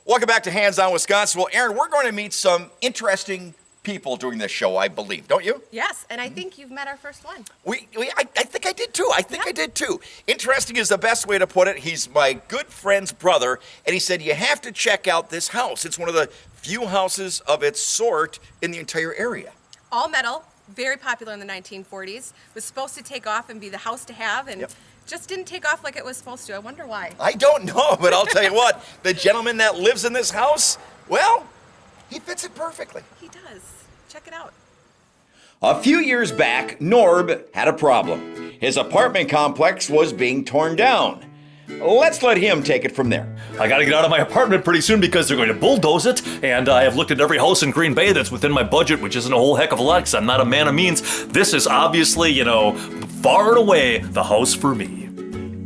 Welcome back to Hands On Wisconsin. Well, Aaron, we're going to meet some interesting people during this show, I believe, don't you? Yes, and I think you've met our first one. I think I did too. I did too. Interesting is the best way to put it. He's my good friend's brother, and he said, you have to check out this house. It's one of the few houses of its sort in the entire area. All metal, very popular in the 1940s. Was supposed to take off and be the house to have, and just didn't take off like it was supposed to. I wonder why. I don't know, but I'll tell you what, the gentleman that lives in this house, well, he fits it perfectly. He does. Check it out. A few years back, Norb had a problem. His apartment complex was being torn down. Let's let him take it from there. I gotta get out of my apartment pretty soon because they're going to bulldoze it, and I have looked at every house in Green Bay that's within my budget, which isn't a whole heck of a lot because I'm not a man of means. This is obviously, far and away the house for me.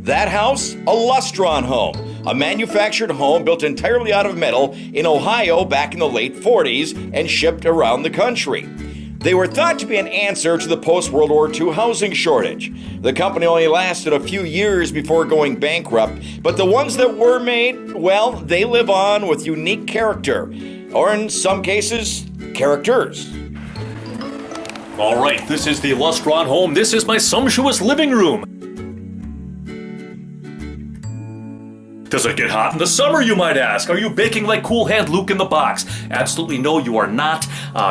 That house, a Lustron home, a manufactured home built entirely out of metal in Ohio back in the late 40s and shipped around the country. They were thought to be an answer to the post-World War II housing shortage. The company only lasted a few years before going bankrupt, but the ones that were made, well, they live on with unique character, or in some cases, characters. All right, this is the Lustron home. This is my sumptuous living room. Does it get hot in the summer, you might ask? Are you baking like Cool Hand Luke in the box? Absolutely no, you are not.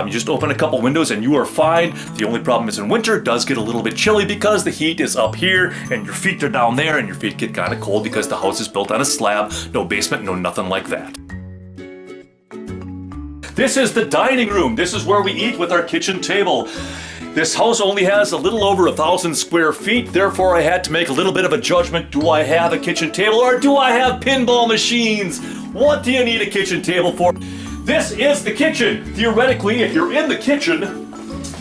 You just open a couple windows and you are fine. The only problem is in winter, it does get a little bit chilly because the heat is up here and your feet are down there and your feet get kind of cold because the house is built on a slab. No basement, no nothing like that. This is the dining room. This is where we eat with our kitchen table. This house only has a little over 1,000 square feet, therefore I had to make a little bit of a judgment. Do I have a kitchen table or do I have pinball machines? What do you need a kitchen table for? This is the kitchen. Theoretically, if you're in the kitchen,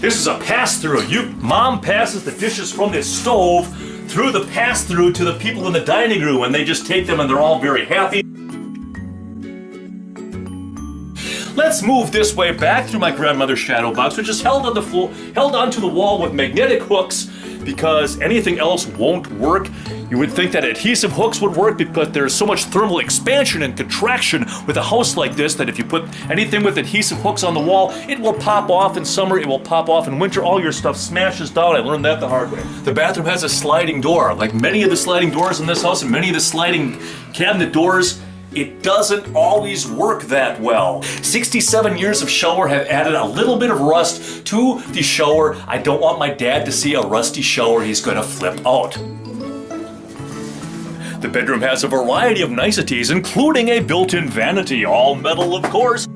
this is a pass-through. Mom passes the dishes from this stove through the pass-through to the people in the dining room, and they just take them and they're all very happy. Let's move this way back through my grandmother's shadow box, which is held onto the wall with magnetic hooks because anything else won't work. You would think that adhesive hooks would work because there's so much thermal expansion and contraction with a house like this that if you put anything with adhesive hooks on the wall, it will pop off in summer, it will pop off in winter, all your stuff smashes down. I learned that the hard way. The bathroom has a sliding door. Like many of the sliding doors in this house and many of the sliding cabinet doors, it doesn't always work that well. 67 years of shower have added a little bit of rust to the shower. I don't want my dad to see a rusty shower. He's gonna flip out. The bedroom has a variety of niceties, including a built-in vanity, all metal of course.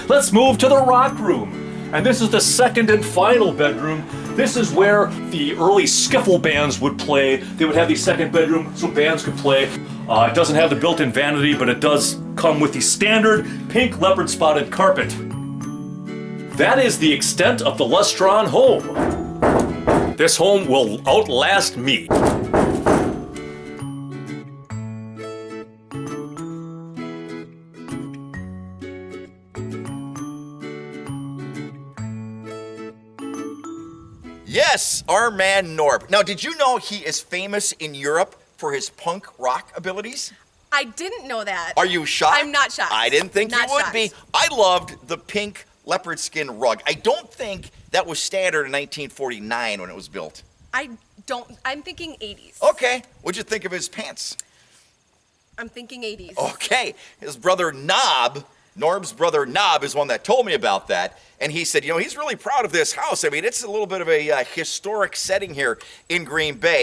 Let's move to the rock room. And this is the second and final bedroom. This is where the early skiffle bands would play. They would have the second bedroom so bands could play. It doesn't have the built-in vanity, but it does come with the standard pink leopard spotted carpet. That is the extent of the Lustron home. This home will outlast me. Yes, our man Norb. Now, did you know he is famous in Europe for his punk rock abilities? I didn't know that. Are you shocked? I'm not shocked. I didn't think you would be. I loved the pink leopard skin rug. I don't think that was standard in 1949 when it was built. I'm thinking 80s. Okay, what'd you think of his pants? I'm thinking 80s. Okay, his brother Norb's brother Nob is one that told me about that, and he said, he's really proud of this house. I mean, it's a little bit of a historic setting here in Green Bay.